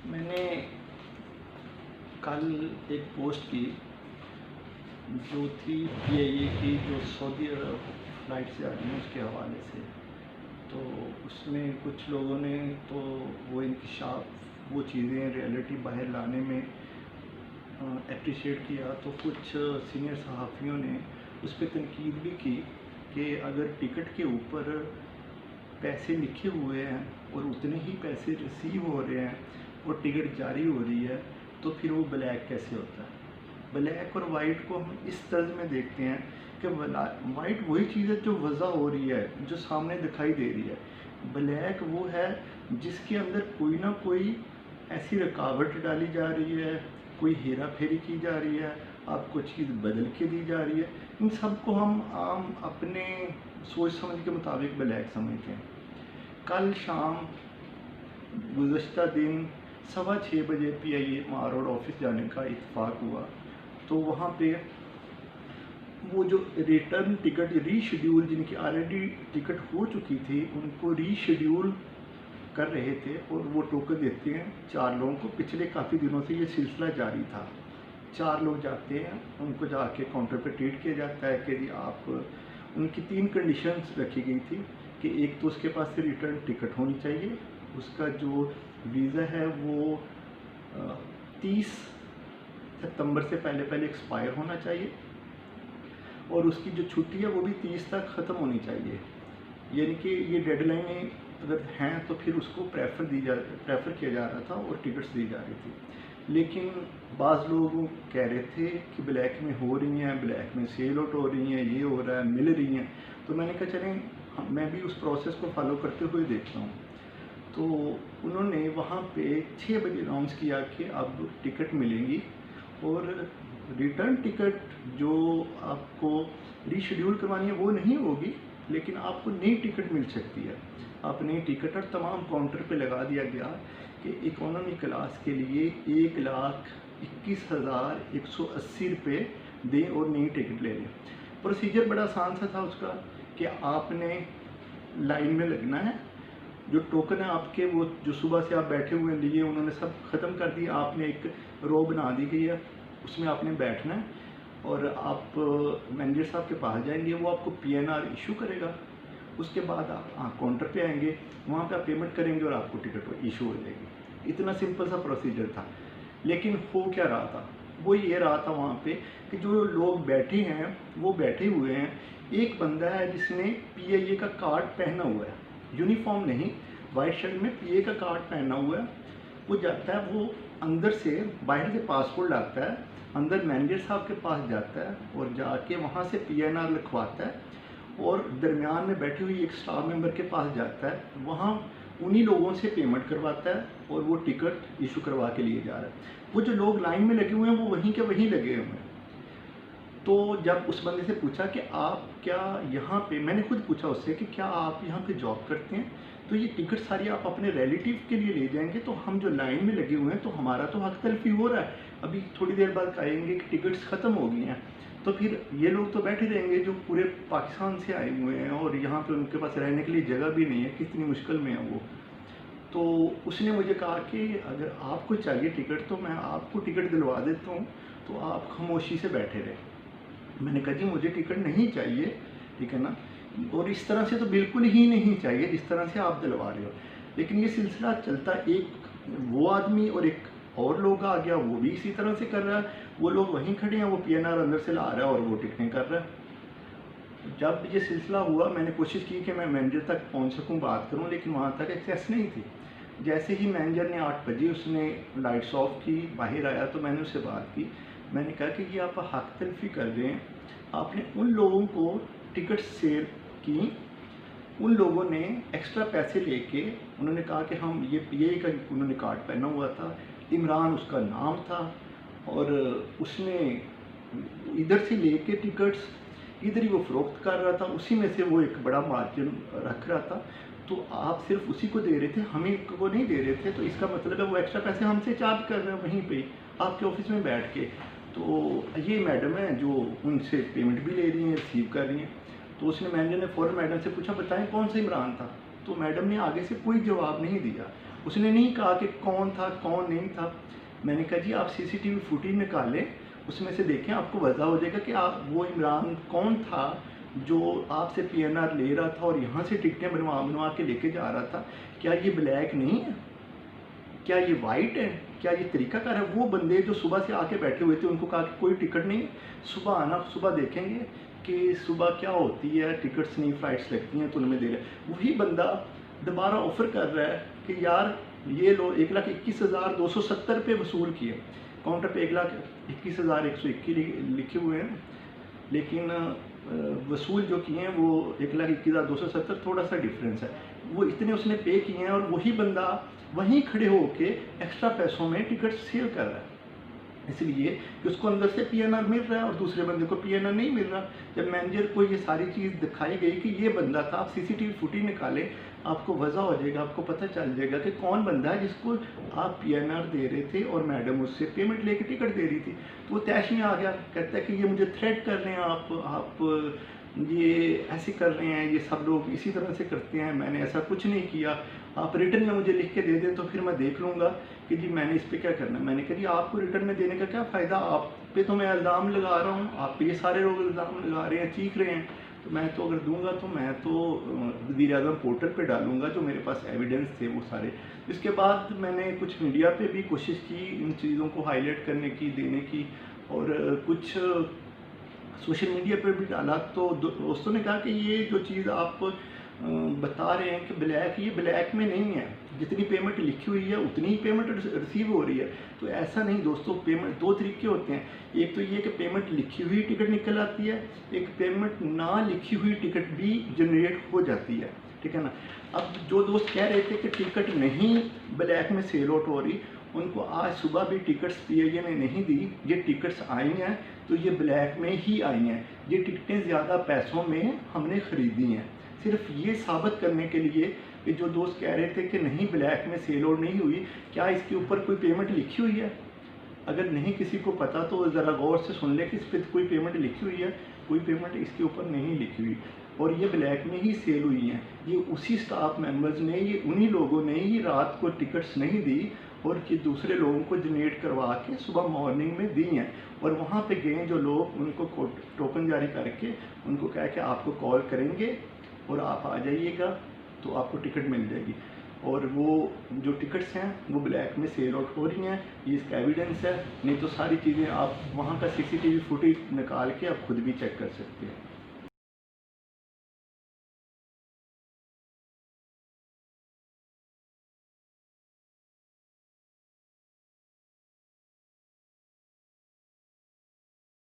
मैंने कल एक पोस्ट की जो थी पीआईए की, जो सऊदी अरब फ्लाइट से आ रही है उसके हवाले से। तो उसमें कुछ लोगों ने तो वो इंकशाफ, वो चीज़ें रियलिटी बाहर लाने में अप्रिशिएट किया। तो कुछ सीनियर सहाफ़ियों ने उस पर तनकीद भी की कि अगर टिकट के ऊपर पैसे लिखे हुए हैं और उतने ही पैसे रिसीव हो रहे हैं और टिकट जारी हो रही है, तो फिर वो ब्लैक कैसे होता है। ब्लैक और वाइट को हम इस तर्ज में देखते हैं कि वाइट वही चीज़ है जो वज़ा हो रही है, जो सामने दिखाई दे रही है। ब्लैक वो है जिसके अंदर कोई ना कोई ऐसी रुकावट डाली जा रही है, कोई हेरा फेरी की जा रही है, आपको चीज़ बदल के दी जा रही है। इन सब को हम आम अपने सोच समझ के मुताबिक ब्लैक समझते हैं। कल शाम गुज़श्ता दिन 6:15 बजे पीआईए मार रोड ऑफिस जाने का इत्तेफाक हुआ। तो वहाँ पे वो जो रिटर्न टिकट रीशेड्यूल, जिनकी ऑलरेडी टिकट हो चुकी थी, उनको रीशेड्यूल कर रहे थे और वो टोकन देते हैं 4 लोगों को। पिछले काफ़ी दिनों से ये सिलसिला जारी था। 4 लोग जाते हैं, उनको जाके काउंटर पे ट्रीट किया जाता है कि जी आप, उनकी 3 कंडीशंस रखी गई थी कि एक तो उसके पास से रिटर्न टिकट होनी चाहिए, उसका जो वीज़ा है वो 30 सितंबर से पहले पहले एक्सपायर होना चाहिए, और उसकी जो छुट्टी है वो भी 30 तक ख़त्म होनी चाहिए। यानी कि ये डेडलाइनें अगर हैं तो फिर उसको प्रेफर किया जा रहा था और टिकट्स दी जा रही थी। लेकिन बाज़ लोग कह रहे थे कि ब्लैक में हो रही हैं, ब्लैक में सेल आउट हो रही हैं, ये हो रहा है, मिल रही हैं। तो मैंने कहा चलें मैं भी उस प्रोसेस को फॉलो करते हुए देखता हूँ। तो उन्होंने वहाँ पे 6 बजे अनाउंस किया कि अब टिकट मिलेंगी, और रिटर्न टिकट जो आपको रीशेड्यूल करवानी है वो नहीं होगी, लेकिन आपको नई टिकट मिल सकती है। आप नई टिकट, और तमाम काउंटर पे लगा दिया गया कि इकोनॉमी क्लास के लिए 1,21,180 रुपये दें और नई टिकट ले लें। प्रोसीजर बड़ा आसान सा था उसका कि आपने लाइन में लगना है, जो टोकन है आपके, वो जो सुबह से आप बैठे हुए लिए उन्होंने सब ख़त्म कर दिया। आपने एक रो बना दी गई है, उसमें आपने बैठना है और आप मैनेजर साहब के पास जाएंगे, वो आपको पीएनआर इशू करेगा। उसके बाद आप काउंटर पे आएंगे, वहाँ पे आप पेमेंट करेंगे और आपको टिकट इशू हो जाएगी। इतना सिंपल सा प्रोसीजर था। लेकिन हो क्या रहा था, वो ये रहा था वहाँ पे कि जो लोग बैठे हैं वो बैठे हुए हैं। एक बंदा है जिसने पीआईए का कार्ड पहना हुआ है, यूनिफॉर्म नहीं, वाइट शर्ट में पीए का कार्ड पहना हुआ है। वो जाता है, वो अंदर से, बाहर से पासपोर्ट लाता है, अंदर मैनेजर साहब के पास जाता है और जाके वहाँ से पीएनआर लिखवाता है, और दरमियान में बैठी हुई एक स्टाफ मेंबर के पास जाता है, वहाँ उन्हीं लोगों से पेमेंट करवाता है और वो टिकट इशू करवा के लिए जा रहा है। वो जो लोग लाइन में लगे हुए हैं वो वहीं के वहीं लगे हुए हैं। तो जब उस बंदे से पूछा कि आप क्या यहाँ पे, मैंने खुद पूछा उससे कि क्या आप यहाँ पे जॉब करते हैं, तो ये टिकट सारी आप अपने रिलेटिव के लिए ले जाएंगे, तो हम जो लाइन में लगे हुए हैं तो हमारा तो हक तलफी हो रहा है, अभी थोड़ी देर बाद कहेंगे कि टिकट्स ख़त्म हो गई हैं, तो फिर ये लोग तो बैठे रहेंगे जो पूरे पाकिस्तान से आए हुए हैं और यहाँ पे उनके पास रहने के लिए जगह भी नहीं है, कितनी मुश्किल में है वो। तो उसने मुझे कहा कि अगर आपको चाहिए टिकट तो मैं आपको टिकट दिलवा देता हूँ, तो आप खामोशी से बैठे रहें। मैंने कहा जी मुझे टिकट नहीं चाहिए, ठीक है ना, और इस तरह से तो बिल्कुल ही नहीं चाहिए जिस तरह से आप दिलवा रहे हो। लेकिन ये सिलसिला चलता, एक वो आदमी और एक और लोग आ गया, वो भी इसी तरह से कर रहा है। वो लोग वहीं खड़े हैं, वो पीएनआर अंदर से ला रहा है और वो टिकटें कर रहा है। जब ये सिलसिला हुआ मैंने कोशिश की कि मैं मैनेजर तक पहुंच सकूं, बात करूं, लेकिन वहां तक एक्सेस नहीं थी। जैसे ही मैनेजर ने 8 बजे उसने लाइट्स ऑफ की, बाहर आया, तो मैंने उससे बात की। मैंने कहा कि ये आप हक तलफी कर रहे हैं, आपने उन लोगों को टिकट सेल की, उन लोगों ने एक्स्ट्रा पैसे लेके, उन्होंने कहा कि हम ये पीए का उन्होंने कार्ड पहना हुआ था, इमरान उसका नाम था, और उसने इधर से लेके टिकट्स इधर ही वो फ़रोख्त कर रहा था, उसी में से वो एक बड़ा मार्जिन रख रहा था। तो आप सिर्फ उसी को दे रहे थे, हमें को नहीं दे रहे थे, तो इसका मतलब है वो एक्स्ट्रा पैसे हमसे चार्ज कर रहे हैं वहीं पे आपके ऑफिस में बैठ के। तो ये मैडम है जो उनसे पेमेंट भी ले रही हैं, रिसीव कर रही हैं। तो उसने, मैनेजर ने फ़ौरन मैडम से पूछा बताएं कौन सा इमरान था, तो मैडम ने आगे से कोई जवाब नहीं दिया। उसने नहीं कहा कि कौन था कौन नहीं था। मैंने कहा जी आप सीसीटीवी फुटेज निकालें, उसमें से देखें, आपको वजह हो जाएगा कि आप वो इमरान कौन था जो आपसे पीएनआर ले रहा था और यहाँ से टिकटें बनवा बनवा के लेके जा रहा था। क्या ये ब्लैक नहीं है, क्या ये वाइट है, क्या ये तरीकाकार है? वो बंदे जो सुबह से आके बैठे हुए थे उनको कहा कि कोई टिकट नहीं, सुबह आना, सुबह देखेंगे कि सुबह क्या होती है, टिकट्स नहीं, फ्लाइट्स लगती हैं तो उनमें दे रहे हैं। वही बंदा दोबारा ऑफ़र कर रहा है कि यार ये लो 1,21,270 रुपये वसूल किए, काउंटर पे 1,21,121 लिखे हुए हैं, लेकिन वसूल जो किए हैं वो 1,21,270, थोड़ा सा डिफरेंस है। वो इतने उसने पे किए हैं और वही बंदा वहीं खड़े होके एक्स्ट्रा पैसों में टिकट सेल कर रहा है, इसलिए कि उसको अंदर से पीएनआर मिल रहा है और दूसरे बंदे को पीएनआर नहीं मिल रहा। जब मैनेजर को ये सारी चीज़ दिखाई गई कि ये बंदा था, आप सीसीटीवी फुटेज निकालें, आपको वजह हो जाएगा, आपको पता चल जाएगा कि कौन बंदा है जिसको आप पीएनआर दे रहे थे और मैडम उससे पेमेंट लेके टिकट दे रही थी। तो वो तैश में आ गया, कहता है कि ये मुझे थ्रेट कर रहे हैं, आप ये ऐसे कर रहे हैं, ये सब लोग इसी तरह से करते हैं, मैंने ऐसा कुछ नहीं किया, आप रिटर्न में मुझे लिख के दे दें तो फिर मैं देख लूँगा कि जी मैंने इस पर क्या करना है। मैंने कहा जी आपको रिटर्न में देने का क्या फ़ायदा, आप पे तो मैं इल्ज़ाम लगा रहा हूँ, आप पे ये सारे लोग इल्ज़ाम लगा रहे हैं, चीख रहे हैं, तो मैं तो अगर दूंगा तो मैं तो वज़ीर-ए-आज़म पोर्टल पे डालूंगा जो मेरे पास एविडेंस थे वो सारे। इसके बाद मैंने कुछ मीडिया पे भी कोशिश की इन चीज़ों को हाईलाइट करने की, देने की, और कुछ सोशल मीडिया पर भी डाला। तो दोस्तों ने कहा कि ये जो चीज़ आप बता रहे हैं कि ब्लैक, ये ब्लैक में नहीं है, जितनी पेमेंट लिखी हुई है उतनी ही पेमेंट रिसीव हो रही है। तो ऐसा नहीं दोस्तों, पेमेंट दो तरीके होते हैं, एक तो ये कि पेमेंट लिखी हुई टिकट निकल आती है, एक पेमेंट ना लिखी हुई टिकट भी जनरेट हो जाती है, ठीक है ना। अब जो दोस्त कह रहे थे कि टिकट नहीं ब्लैक में सेल आउट हो रही, उनको आज सुबह भी टिकट्स पीआईए ने नहीं दी, ये टिकट्स आई हैं तो ये ब्लैक में ही आई हैं, ये टिकटें ज़्यादा पैसों में हमने ख़रीदी हैं, सिर्फ ये साबित करने के लिए कि जो दोस्त कह रहे थे कि नहीं ब्लैक में सेल आउट नहीं हुई, क्या इसके ऊपर कोई पेमेंट लिखी हुई है? अगर नहीं किसी को पता तो ज़रा गौर से सुन ले कि इस पर कोई पेमेंट लिखी हुई है, कोई पेमेंट इसके ऊपर नहीं लिखी हुई, और ये ब्लैक में ही सेल हुई हैं। ये उसी स्टाफ मेंबर्स ने, ये उन्हीं लोगों ने ही रात को टिकट्स नहीं दी और कि दूसरे लोगों को जनरेट करवा के सुबह मॉर्निंग में दी हैं, और वहाँ पे गए जो लोग, उनको टोकन जारी करके उनको कहा कि आपको कॉल करेंगे और आप आ जाइएगा तो आपको टिकट मिल जाएगी। और वो जो टिकट्स हैं वो ब्लैक में सेल आउट हो रही हैं, ये इसका एविडेंस है। नहीं तो सारी चीज़ें आप वहाँ का सीसीटीवी फुटेज निकाल के आप खुद भी चेक कर सकते हैं।